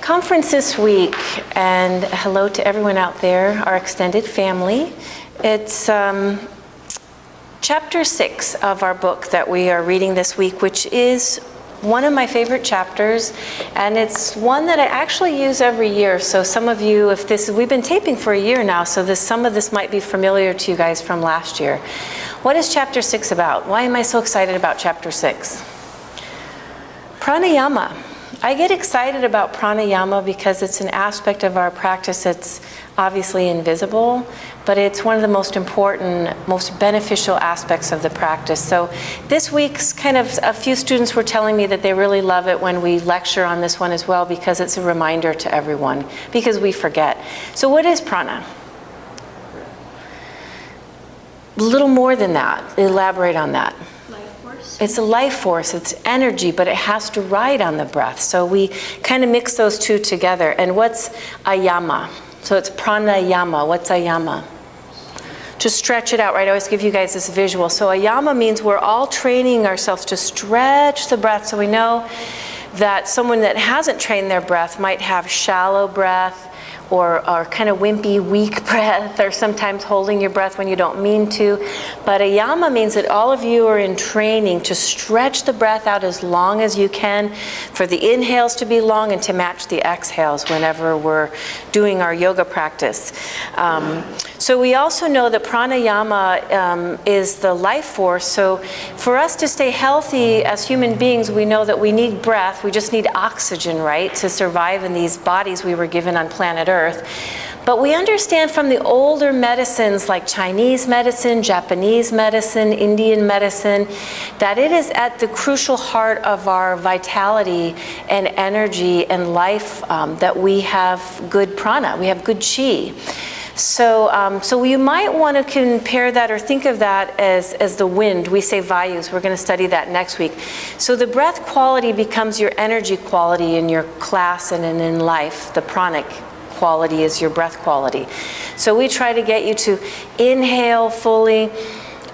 conference this week, and hello to everyone out there, our extended family. It's chapter 6 of our book that we are reading this week, which is one of my favorite chapters, and it's one that I actually use every year. So some of you, we've been taping for a year now, so some of this might be familiar to you guys from last year. What is chapter 6 about? Why am I so excited about chapter 6? Pranayama. I get excited about pranayama because it's an aspect of our practice that's obviously invisible, but it's one of the most important, most beneficial aspects of the practice. So this week's a few students were telling me that they really love it when we lecture on this one as well, because it's a reminder to everyone, because we forget. So what is prana? A little more than that. Elaborate on that. It's a life force, it's energy, but it has to ride on the breath. So we kind of mix those two together. And what's ayama? So it's pranayama. What's ayama? To stretch it out, right? I always give you guys this visual. So ayama means we're all training ourselves to stretch the breath. So we know that someone that hasn't trained their breath might have shallow breath, or kind of wimpy, weak breath, or sometimes holding your breath when you don't mean to. But ayama means that all of you are in training to stretch the breath out as long as you can, for the inhales to be long and to match the exhales whenever we're doing our yoga practice. So we also know that pranayama is the life force. So for us to stay healthy as human beings, we know that we need breath. We just need oxygen, right, to survive in these bodies we were given on planet Earth. But we understand from the older medicines like Chinese medicine, Japanese medicine, Indian medicine, that it is at the crucial heart of our vitality and energy and life that we have good prana, we have good chi. So you might want to compare that or think of that as the wind. We say vayus. We're going to study that next week. So the breath quality becomes your energy quality in your class and in life. The pranic quality is your breath quality. So we try to get you to inhale fully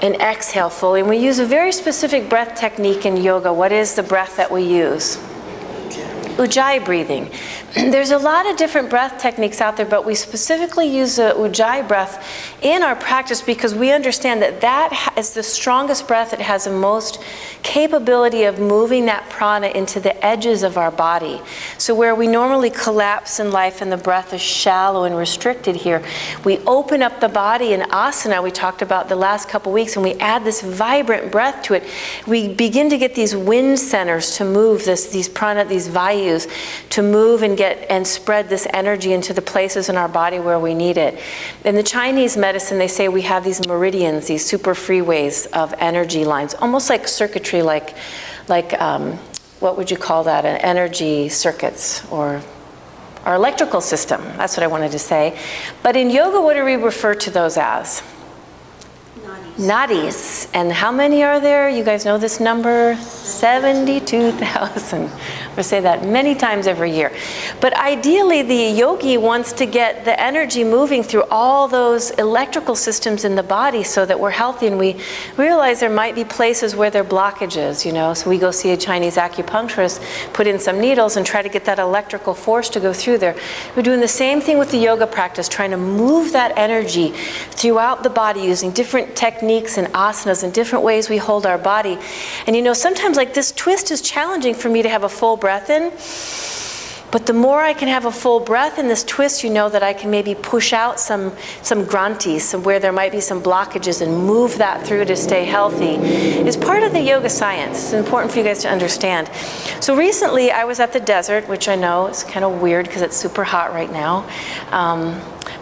and exhale fully. And we use a very specific breath technique in yoga. What is the breath that we use? Ujjayi breathing. There's a lot of different breath techniques out there, but we specifically use the Ujjayi breath in our practice because we understand that that is the strongest breath. It has the most capability of moving that prana into the edges of our body. So where we normally collapse in life and the breath is shallow and restricted here, we open up the body in Asana, we talked about the last couple weeks, and we add this vibrant breath to it. We begin to get these wind centers to move these prana, these vayus, to move and spread this energy into the places in our body where we need it. In the Chinese medicine, they say we have these meridians, these super freeways of energy lines, almost like circuitry, like what would you call that? An energy circuits, or our electrical system. That's what I wanted to say. But in yoga, what do we refer to those as? Nadis. And how many are there? You guys know this number? 72,000. I say that many times every year. But ideally, the yogi wants to get the energy moving through all those electrical systems in the body so that we're healthy, and we realize there might be places where there are blockages, so we go see a Chinese acupuncturist, put in some needles and try to get that electrical force to go through there. We're doing the same thing with the yoga practice, trying to move that energy throughout the body using different techniques and asanas and different ways we hold our body. And sometimes like this twist is challenging for me to have a full breath in, but the more I can have a full breath in this twist, that I can maybe push out some grantis, where there might be some blockages, and move that through to stay healthy, is part of the yoga science. It's important for you guys to understand. So recently I was at the desert, which I know is kind of weird because it's super hot right now.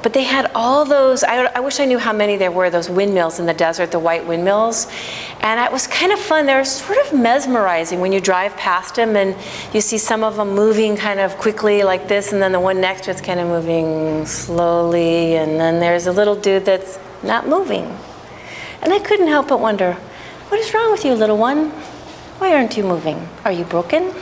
But they had all those, I wish I knew how many there were, those windmills in the desert, the white windmills. And it was kind of fun. They were sort of mesmerizing when you drive past them and you see some of them moving kind of quickly like this, and then the one next to it's kind of moving slowly, and then there's a little dude that's not moving. And I couldn't help but wonder, what is wrong with you, little one? Why aren't you moving? Are you broken?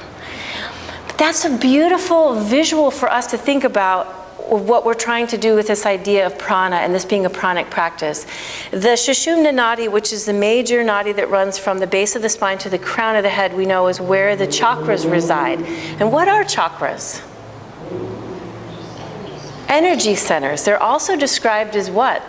But that's a beautiful visual for us to think about what we're trying to do with this idea of prana and this being a pranic practice. The Sushumna nadi, which is the major nadi that runs from the base of the spine to the crown of the head, we know is where the chakras reside. And what are chakras? Energy centers. They're also described as what?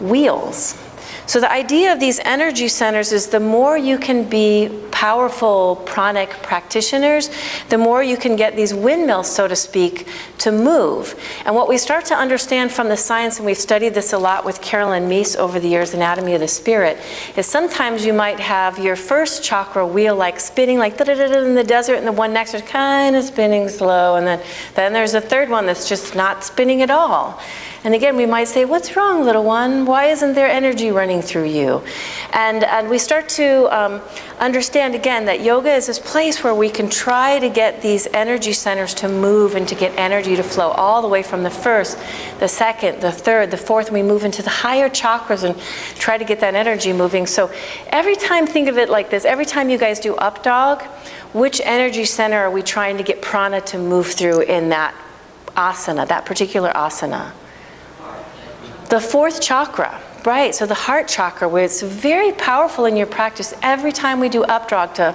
Wheels. So the idea of these energy centers is the more you can be powerful pranic practitioners, the more you can get these windmills, so to speak, to move. And what we start to understand from the science, and we've studied this a lot with Carolyn Meese over the years, Anatomy of the Spirit, is sometimes you might have your first chakra wheel like spinning like da-da-da-da in the desert, and the one next is kind of spinning slow, and then there's a third one that's just not spinning at all. And again, we might say, what's wrong, little one? Why isn't there energy running through you? And we start to understand, again, that yoga is this place where we can try to get these energy centers to move and to get energy to flow all the way from the first, the second, the third, the fourth, and we move into the higher chakras and try to get that energy moving. So every time, think of it like this, every time you guys do up dog, which energy center are we trying to get prana to move through in that asana, that particular asana? The fourth chakra, right? So the heart chakra, where it's very powerful in your practice every time we do up dog to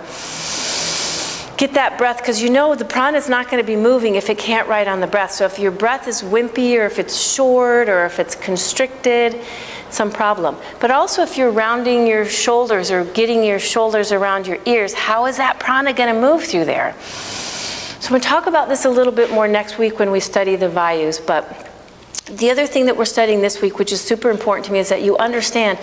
get that breath, because you know the prana is not going to be moving if it can't ride on the breath. So if your breath is wimpy, or if it's short, or if it's constricted, some problem. But also if you're rounding your shoulders or getting your shoulders around your ears, how is that prana going to move through there? So we'll talk about this a little bit more next week when we study the Vayus, but the other thing that we're studying this week, which is super important to me, is that you understand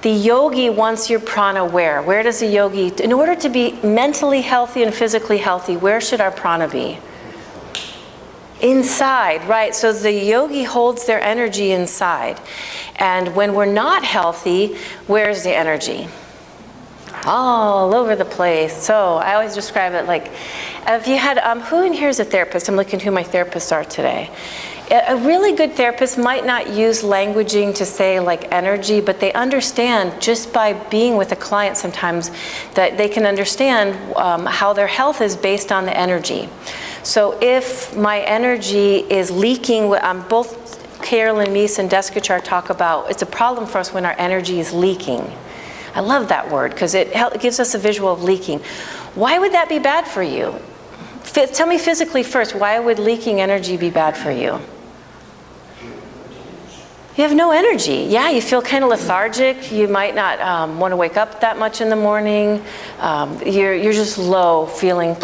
the yogi wants your prana where? Where does the yogi, in order to be mentally healthy and physically healthy, where should our prana be? Inside, right? So the yogi holds their energy inside. And when we're not healthy, where's the energy? All over the place. So I always describe it like, if you had, who in here is a therapist? I'm looking who my therapists are today. A really good therapist might not use languaging to say like energy, but they understand just by being with a client sometimes that they can understand how their health is based on the energy. So if my energy is leaking, both Carolyn Meese and Deskachar talk about, it's a problem for us when our energy is leaking. I love that word because it gives us a visual of leaking. Why would that be bad for you? Tell me physically first, why would leaking energy be bad for you? You have no energy. Yeah, you feel kind of lethargic. You might not want to wake up that much in the morning. You're just low, feeling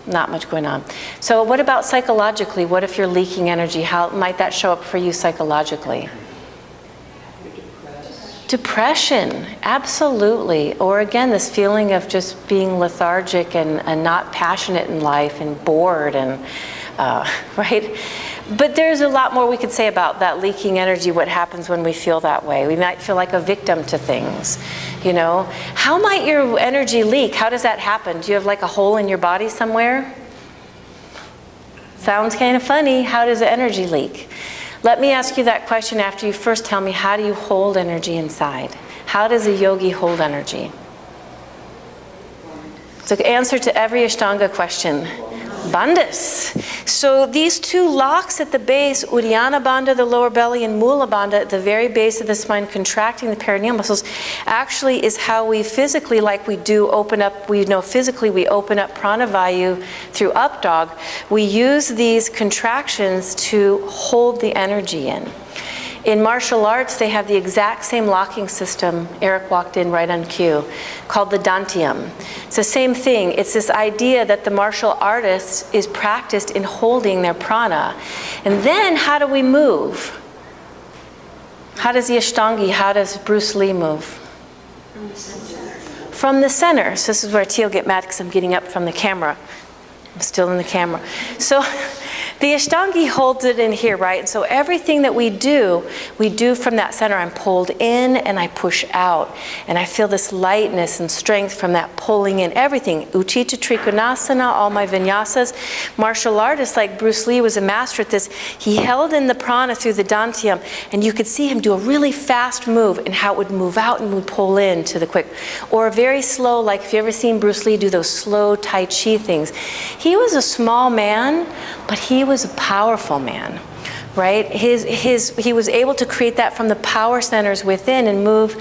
not much going on. So what about psychologically? What if you're leaking energy? How might that show up for you psychologically? Depression, absolutely. Or again, this feeling of just being lethargic and not passionate in life and bored and, right? But there's a lot more we could say about that leaking energy, what happens when we feel that way. We might feel like a victim to things, you know. How might your energy leak? How does that happen? Do you have like a hole in your body somewhere? Sounds kind of funny. How does the energy leak? Let me ask you that question after you first tell me, how do you hold energy inside? How does a yogi hold energy? So answer to every Ashtanga question. Bandhas. So these two locks at the base, Uddiyana Bandha, the lower belly, and Mula Bandha at the very base of the spine, contracting the perineal muscles, actually is how we physically, like we do open up, we know physically we open up pranavayu through up dog. We use these contractions to hold the energy in. In martial arts, they have the exact same locking system. Eric walked in right on cue, called the Dantium. It's the same thing. It's this idea that the martial artist is practiced in holding their prana. And then how do we move? How does the Ashtangi, how does Bruce Lee move? From the center. From the center. So this is where Teal get mad because I'm getting up from the camera. I'm still in the camera. So the Ashtangi holds it in here, right? And so everything that we do from that center. I'm pulled in and I push out. And I feel this lightness and strength from that pulling in. Everything. Uchita Trikonasana, all my vinyasas. Martial artists like Bruce Lee was a master at this. He held in the prana through the dantium. And you could see him do a really fast move and how it would move out and would pull in to the quick. Or a very slow, like if you've ever seen Bruce Lee do those slow Tai Chi things. He was a small man, but he was a powerful man, right? He was able to create that from the power centers within and move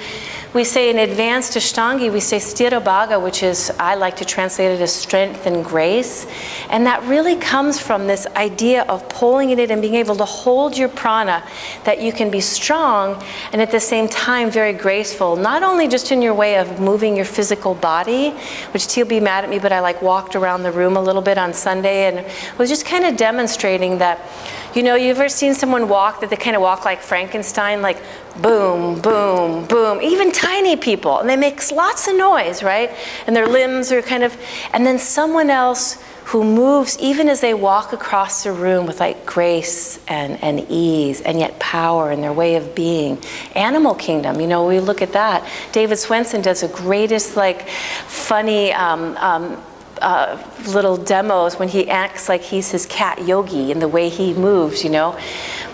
We say in advanced Ashtangi, we say Sthirabhaga, which is, I like to translate it as strength and grace. And that really comes from this idea of pulling it in and being able to hold your prana, that you can be strong and at the same time very graceful, not only just in your way of moving your physical body, which Teal be mad at me, but I like walked around the room a little bit on Sunday and was just kind of demonstrating that, you know, you've ever seen someone walk that they kind of walk like Frankenstein, like boom, boom, boom, even tiny people, and they make lots of noise, right? And their limbs are kind of, and then someone else who moves even as they walk across the room with like grace and ease and yet power in their way of being. Animal Kingdom, you know, we look at that. David Swenson does the greatest like funny little demos when he acts like he's his cat Yogi in the way he moves, you know.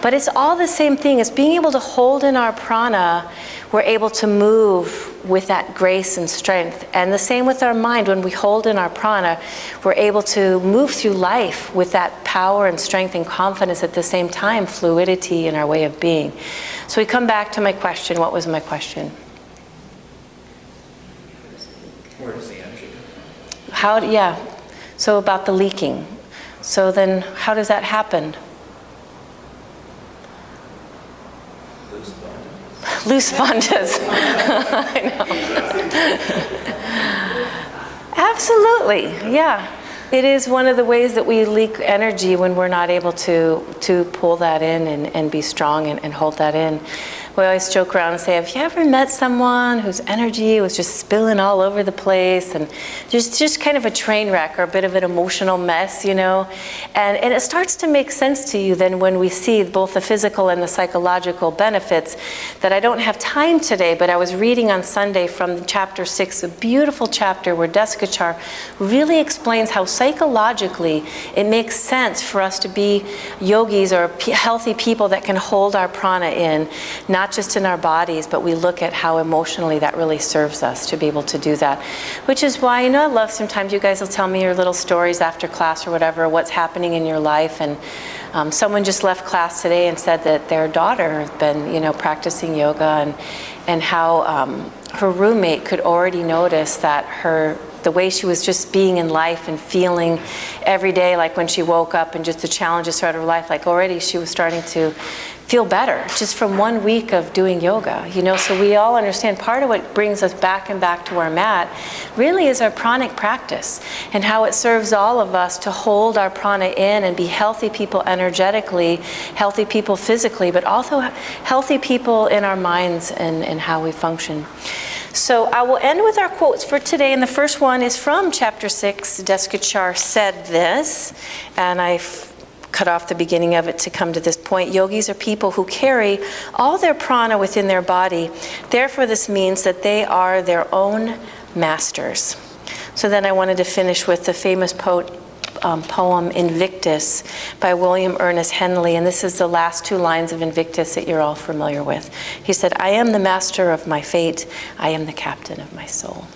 But it's all the same thing. It's being able to hold in our prana. We're able to move with that grace and strength. And the same with our mind. When we hold in our prana, we're able to move through life with that power and strength and confidence at the same time, fluidity in our way of being. So we come back to my question. What was my question? Where does the energy go? How, yeah, so about the leaking. So then how does that happen? Loose Bondas. I know. Absolutely, yeah. It is one of the ways that we leak energy when we're not able to pull that in and be strong and hold that in. We always joke around and say, have you ever met someone whose energy was just spilling all over the place and just kind of a train wreck or a bit of an emotional mess, you know? And it starts to make sense to you then when we see both the physical and the psychological benefits that I don't have time today, but I was reading on Sunday from chapter 6, a beautiful chapter where Deskachar really explains how psychologically it makes sense for us to be yogis or healthy people that can hold our prana in, not just in our bodies, but we look at how emotionally that really serves us to be able to do that. Which is why, you know, I love sometimes you guys will tell me your little stories after class or whatever, what's happening in your life. And someone just left class today and said that their daughter has been, you know, practicing yoga and how her roommate could already notice that the way she was just being in life and feeling every day, like when she woke up and just the challenges throughout her life, like already she was starting to feel better just from 1 week of doing yoga, you know. So we all understand part of what brings us back and back to our mat really is our pranic practice and how it serves all of us to hold our prana in and be healthy people energetically, healthy people physically, but also healthy people in our minds and how we function. So I will end with our quotes for today, and the first one is from chapter 6. Deskachar said this, and I've cut off the beginning of it to come to this point. Yogis are people who carry all their prana within their body. Therefore, this means that they are their own masters. So then I wanted to finish with the famous poem Invictus by William Ernest Henley, and this is the last 2 lines of Invictus that you're all familiar with. He said, "I am the master of my fate. I am the captain of my soul."